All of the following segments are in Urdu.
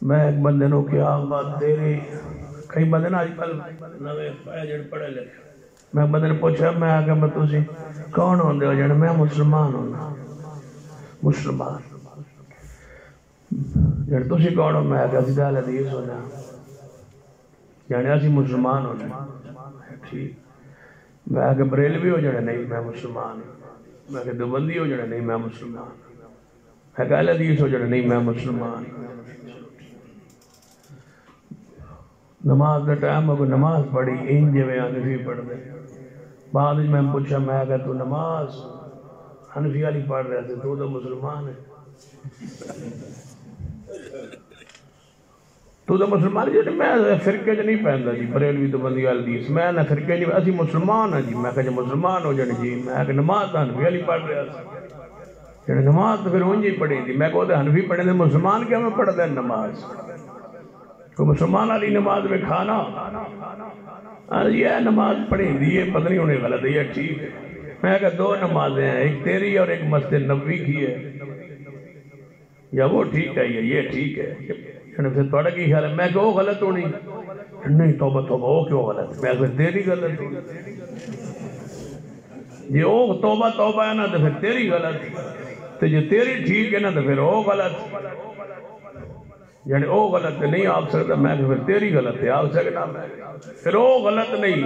میں ایک بندے نو کیا آقا تیری کئی بندے نا آج کل نوے پایا جڑ پڑھے لکھے میں بندے نے پوچھا میں آگے میں تُسی کون ہوندے ہو جڑے میں مسلمان ہونا مسلمان جڑے تُسی کون ہو میں آگے اسی دال حدیث ہونا یعنی اسی مسلمان ہونا ٹھیک میں آگے بریلوی ہو جڑے نہیں میں مسلمان میں آگے دوبندی ہو جڑے نہیں میں مسلمان میں آگے اہل حدیث ہو جڑے نہیں میں مسلمان نماز دا ٹائم اگر نماز پڑھی انجے میں حنفی پڑھ دے بعد میں پوچھا میں اگر تو نماز حنفی والی پڑھ رہے تھے تو مسلمان ہے تو مسلمان ہے میں فرقے جو نہیں پہندا جی بریلوی تو بندی حدیث میں نہ فرقے نہیں اسی مسلمان ہیں جی میں کہ مسلمان ہو جانے جی میں کہ نماز حنفی والی پڑھ رہا تھا نماز تو پھر انجی پڑھی تھی میں کہتے حنفی پڑھے تھے مسلمان کیا میں پڑھ دیں نماز کو مسلمان علی نماز میں کھانا یہ نماز پڑھی دی یہ پتہ نہیں انہیں غلط ہے یہ ٹھیک ہے میں کہا دو نمازیں ہیں ایک تیری اور ایک مسجد نبوی کی ہے یا وہ ٹھیک ہے یہ ٹھیک ہے یعنی پھر توڑا کی خیال ہے میں کہا وہ غلط ہونی نہیں توبہ وہ کیوں غلط میں کہا تیری غلط ہونی یہ وہ توبہ ہے نا تو پھر تیری غلط تو یہ تیری ٹھیک ہے نا تو پھر وہ غلط یعنی وہ غلط نہیں آپ سکتا میں کہ پھر تیری غلط ہے آپ سکتا میں پھر وہ غلط نہیں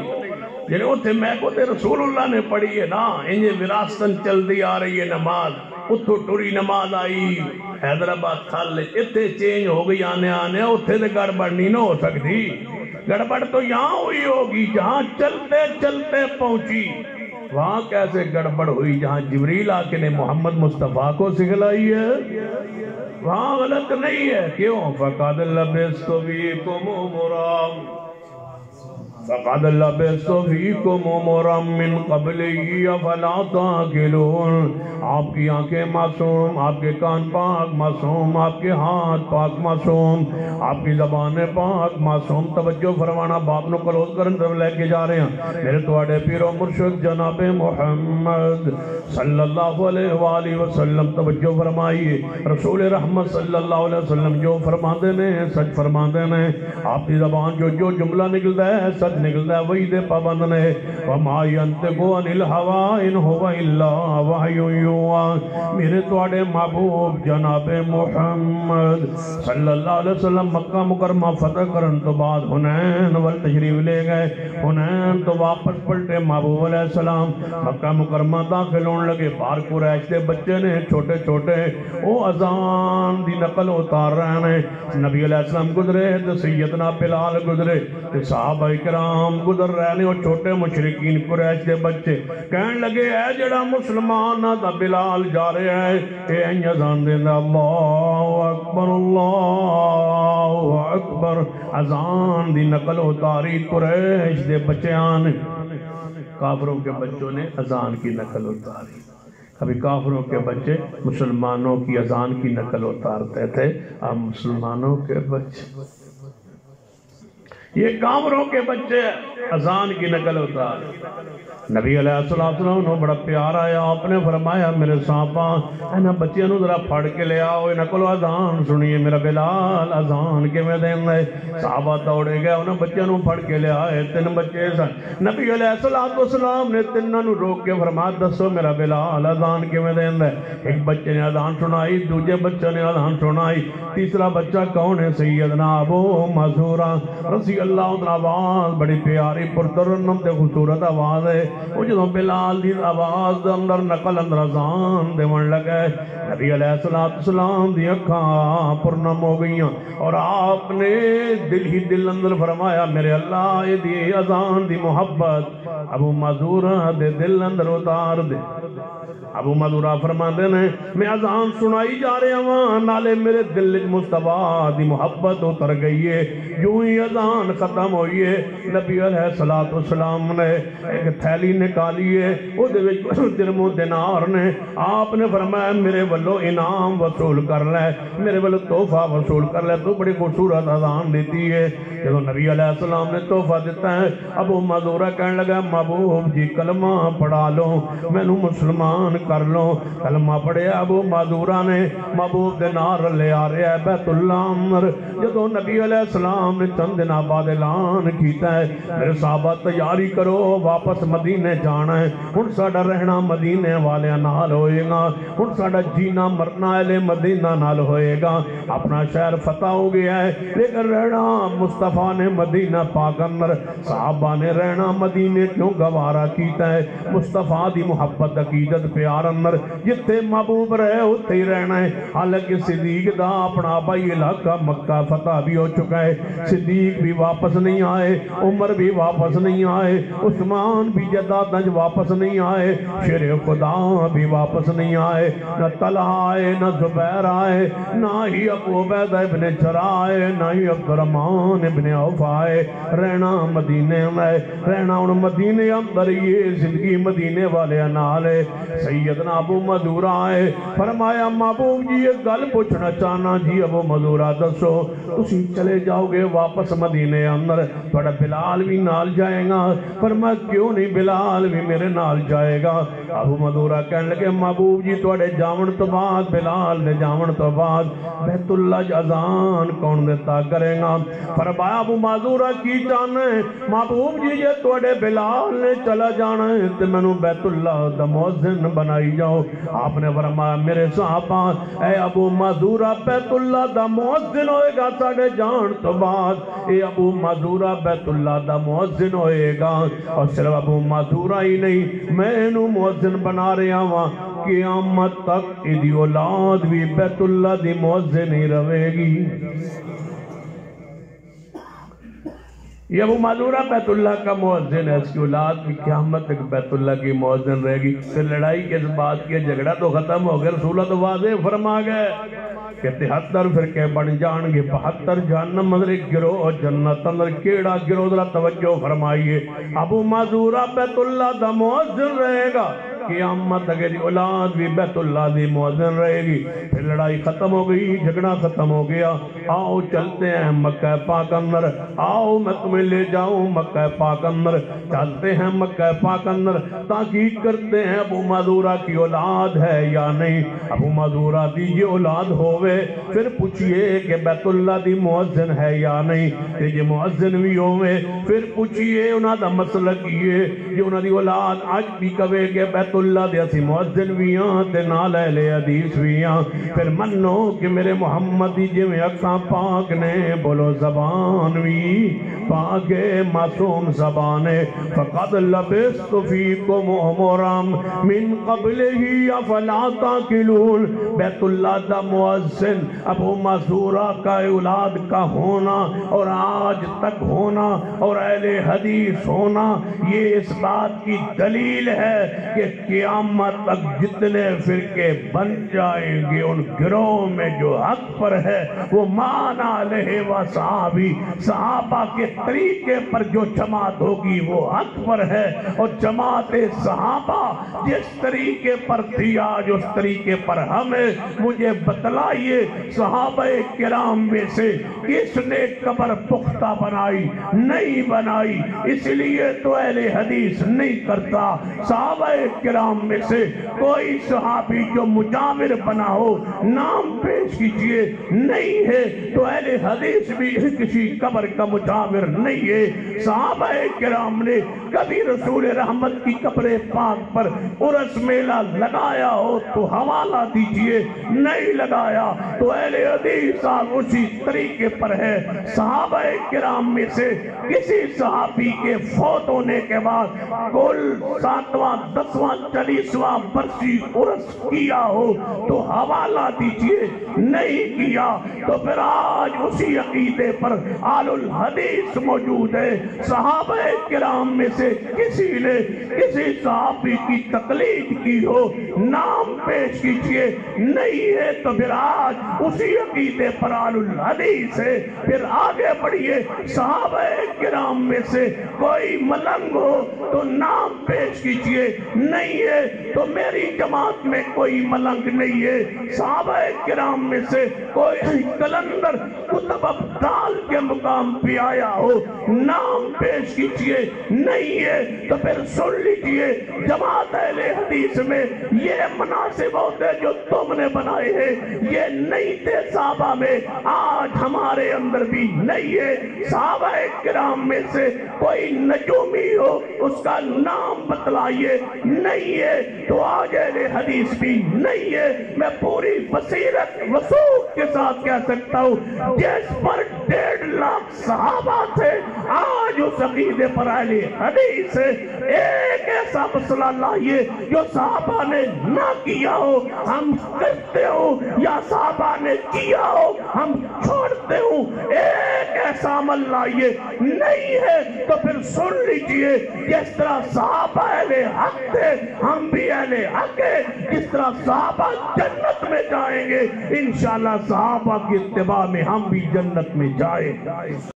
یعنی اتھے میں کہتے رسول اللہ نے پڑھی ہے نا انجھے وراثتاً چل دی آ رہی ہے نماز اتھو ٹوری نماز آئی حیدرآباد تھال اتھے چینج ہو گئی آنے اتھے سے گڑبڑ نہیں نہ ہو سکتی گڑبڑ تو یہاں ہوئی ہوگی جہاں چلتے چلتے پہنچی وہاں کیسے گڑبڑ ہوئی جہاں جبریل آکے نے محمد مصطفیٰ کو سکھلائی ہے وہاں غلط نہیں ہے کیوں فَقَدْ لَبِثْتُ فِيكُمْ عُمُرًا فَقَدْ لَبِثْتُ فِيكُمْ عُمُرًا مِّن قَبْلِهِ أَفَلَا تَعْقِلُونَ آپ کی آنکھیں معصوم آپ کے کان پاک معصوم آپ کے ہاتھ پاک معصوم آپ کی زبان پاک معصوم توجہ فرمانا باپ نو کلوز کرن طرف لے کے جا رہے ہیں میرے توڑے پیر و مرشد جناب محمد صلی اللہ علیہ وآلہ وسلم توجہ فرمائیے رسول رحمت صلی اللہ علیہ وسلم جو فرماندے نے سچ فرماندے نے آپ کی زبان جو جملہ نکلتا ہے سچ نکلتا ہے وہی دے پابند نے وَمَا يَنْتِقُ عَنِ الْهَوَىٰ إِنْ هُوَ إِلَّا وَحْيٌ يُوحَىٰ میرے توڑے محبوب جناب محمد صلی اللہ علیہ وسلم مکہ مکرمہ فتح کرن تو بعد حنین وال تشریف لے گئے حنین تو واپس پلٹے محبوب علیہ السلام مکہ مکرمہ داخل ہونے لگے بار قریش دے بچے نے چھوٹے چھوٹے وہ اذان دی نقل اتار رہے ہیں نبی علیہ السلام گزرے تو سیدنا بلال گزرے تو صحابہ کرام گزر رہے ہیں وہ چھوٹے مشرکین قریش دے بچے کہنے لگے اے جڑا مسلمان دا بلال جا رہے ہیں اے اذان دینا اللہ اکبر اللہ اکبر اذان دی نقل اتاری قریش دے بچیان کافروں کے بچوں نے اذان کی نقل اتاری کبھی کافروں کے بچے مسلمانوں کی اذان کی نقل اتارتے تھے اب مسلمانوں کے بچے یہ کافروں کے بچے اذان کی نقل اتار نبی علیہ السلام نے بڑا پیار آیا آپ نے فرمایا میرے صحابہ اینا بچیاں نو ذرا پھڑ کے لے آؤ نقل اذان سنیے میرا بلال اذان کے میں دیں گے صحابہ دوڑے گئے انہوں بچیاں نو پھڑ کے لے آئے 3 بچے سن نبی علیہ السلام نے 3 نو روک کے فرمایا دسو میرا بلال اذان کے میں دیں گے ایک بچے نے اذان سنائی دوسرے بچے نے اذان سنائی تیسرا بچہ کون ہے سیدنا ابو محذورہ رضی اللہ عنہ آواز بڑی پیاری پرترنم تے خوبصورت آواز ہے وہ جدوں بلال دی آواز اندر نقل اندر اذان دیون لگے نبی علیہ السلام دی اکھاں پرنم ہو گئیاں اور آپ نے دل ہی دل اندر فرمایا میرے اللہ دی اذان دی محبت ابو محذورہ دے دل اندر اتار دے ابو محذورہ فرماندے نے میں اذان سنائی جا رہے ہوں نالے میرے دل مصطفیٰ دی محبت اتر گئی ہے جو ہی اذان زبان ختم ہوئی ہے نبی علیہ السلام نے ایک تھیلی نکالی ہے وہ درم و دینار نے آپ نے فرمایا میرے والو انعام وصول کر لے میرے والو تحفہ وصول کر لے تو بڑی خوبصورت اذان دیتی ہے جب نبی علیہ السلام نے تحفہ دیتا ہے ابو معذورہ کہنے لگا محبوب جی کلمہ پڑھا لو میں نو مسلمان کر لو کلمہ پڑھے ابو معذورہ نے محبوب دینار لے آ رہے ہے بیت اللہ اندر جب نبی علیہ السلام نے چند دن بعد اعلان کیتا ہے میرے صحابہ تیاری کرو واپس مدینے جانا ہے ہن ساڈا رہنا مدینے والے نال ہوئے گا ہن ساڈا جینا مرنا اہل مدینہ نال ہوئے گا اپنا شہر فتح ہو گیا ہے لیکن رہنا مصطفیٰ نے مدینہ پاک اندر صحابہ نے رہنا مدینے کیوں گوارا کیتا ہے مصطفیٰ دی محبت عقیدت پیار اندر جتے محبوب رہے ہوتے ہی رہنا ہے حالانکہ صدیق دا اپنا بھائی علاقہ مکہ فتح بھی ہو چکا ہے صدیق بھی واپس نہیں آئے عمر بھی واپس نہیں آئے عثمان بھی جدادنج واپس نہیں آئے شیر خدا بھی واپس نہیں آئے نہ طلحہ آئے نہ زبیر آئے نہ ہی ابو عبیدہ ابن جراح آئے نہ ہی عبد الرحمن ابن عوف آئے رہنا مدینے میں رہنا ان مدینے اندر یہ زندگی مدینے والے نالے سیدنا ابو معذورہ آئے فرمایا محبوب جی یہ گل پوچھنا چاہنا جی ابو معذورہ دسو تسی چلے جاؤ گے واپس مدینے اندر تھوڑا بلال بھی نال جائے گا فرمایا کیوں نہیں بلال بھی میرے نال جائے گا ابو معذورہ کہنے لگے محبوب جی تھوڑے جاون تو بعد بلال نے جاون تو بعد بیت اللہ اذان کون دیتا کرے گا فرمایا ابو معذورہ کی جانے محبوب جی یہ تھوڑے بلال نے چلا جانا ہے تو میں نے بیت اللہ دا مؤذن بنائی جاؤ آپ نے فرمایا میرے صحابہ اے ابو معذورہ بیت اللہ دا مؤذن ہوئے گا ساڑھے جان تو بعد اے ابو معذورہ بیت اللہ دا مؤذن ہوئے گا اور صرف ابو معذورہ ہی نہیں میں نے مؤذن بنا رہا ہوں قیامت تک ایدی اولاد بھی بیت اللہ دی مؤذن ہی روے گی یہ ابو معذورہ بیت اللہ کا مؤذن ہے اس کی اولاد بھی قیامت تک بیت اللہ کی مؤذن رہے گی پھر لڑائی کے بات کی جھگڑا تو ختم ہو گیا رسول اللہ تو واضح فرما گئے کہ 73 فرقے بن جان گے 72 جہنم اندر ایک گروہ جنت اندر کیڑا گروہ ذرا توجہ فرمائیے ابو معذورہ بیت اللہ دا مؤذن رہے گا قیامت تک دی اولاد بھی بیت اللہ دی مؤذن رہے گی پھر لڑائی ختم ہو گئی جھگڑا ختم ہو گیا آؤ چلتے ہیں مکہ پاک اندر آؤ میں تمہیں لے جاؤں مکہ پاک اندر چلتے ہیں مکہ پاک اندر تحقیق کرتے ہیں ابو معذورہ کی اولاد ہے یا نہیں ابو معذورہ دی یہ اولاد ہوئے پھر پوچھئے کہ بیت اللہ دی مؤذن ہے یا نہیں کہ یہ مؤذن بھی ہوئے پھر پوچھئے انہاں دا مسئلہ کیے یہ انہاں دی اولاد آج بھی کہے کہ بیت اللہ دے اسی مؤذن بھی ہاں تے نال اہل حدیث بھی ہاں پھر منو کہ میرے محمدی جی میں اکھاں پاک نے بولو زبان بھی پاک معصوم زبانے فقد لبست فیکم عمرم من قبل ہی افلا تاکلون بیت اللہ دا مؤذن ابو معذورہ کا اولاد کا ہونا اور آج تک ہونا اور اہل حدیث ہونا یہ اس بات کی دلیل ہے کہ قیامت تک جتنے فرقے بن جائیں گے ان گروہ میں جو حق پر ہے وہ مانا علیہ و صحابی صحابہ کے طریقے پر جو جماعت ہوگی وہ حق پر ہے اور جماعت صحابہ جس طریقے پر تھی آج اس طریقے پر ہمیں مجھے بتلائیے صحابہ کرام میں سے کس نے قبر پختہ بنائی نہیں بنائی اس لیے تو اہل حدیث نہیں کرتا صحابہ کرام میں سے کوئی صحابی جو مجاور بنا ہو نام پیش کیجئے نہیں ہے تو اہل حدیث بھی کسی قبر کا مجاور نہیں ہے صحابہ کرام نے کبھی رسول رحمت کی قبر پاک پر عرس میلہ لگایا ہو تو حوالہ دیجئے نہیں لگایا تو اہل حدیث اسی طریقے پر ہے صحابہ کرام میں سے کسی صحابی کے فوت ہونے کے بعد کل 7واں 10واں 39واں برسی عرس کیا ہو تو حوالہ دیجئے، نہیں کیا تو پھر آج اسی عقیدے پر آل الحدیث موجود ہے۔ صحابہ کرام میں سے کسی نے کسی صحابی کی تقلید کی ہو، نام پیش کیجئے، نہیں ہے تو پھر آج اسی عقیدے پر آل الحدیث ہے۔ پھر آگے بڑھئے، صحابہ کرام میں سے کوئی ملنگ ہو تو نام پیش کیجئے، نہیں ہے تو میری جماعت میں کوئی ملنگ نہیں ہے۔ صحابہ کرام میں سے کوئی کلندر کتب ابدال کے مقام پہ آیا ہو، نام پیش کیجئے، نہیں ہے تو پھر سن لیجئے، جماعت اہل حدیث میں یہ مناسب ہوتے جو تم نے بنائے ہیں، یہ نہیں تھے صحابہ میں، آج ہمارے اندر بھی نہیں ہے۔ صحابہ کرام میں سے کوئی نجومی ہو، اس کا نام بتلائیے، نہیں ہے تو آج اہل حدیث بھی نہیں ہے۔ میں پوری بصیرت وثوق کے ساتھ کہہ سکتا ہوں، جس پر 1.5 لاکھ صحابہ تھے، آج اس عقیدے پر اہل حدیث ہے۔ ایک ایسا مسئلہ لائیے جو صحابہ نے نہ کیا ہو ہم کرتے ہوں، یا صحابہ نے کیا ہو ہم چھوڑتے ہوں۔ ایک ایسا عمل لائیے، نہیں ہے تو پھر سن لیجئے، جس طرح صحابہ اہل حق تھے ہم بھی اہل حق ہیں، جس طرح صحابہ جنت میں جائیں گے انشاءاللہ صحابہ کی اتباع میں ہم بھی جنت میں جائیں۔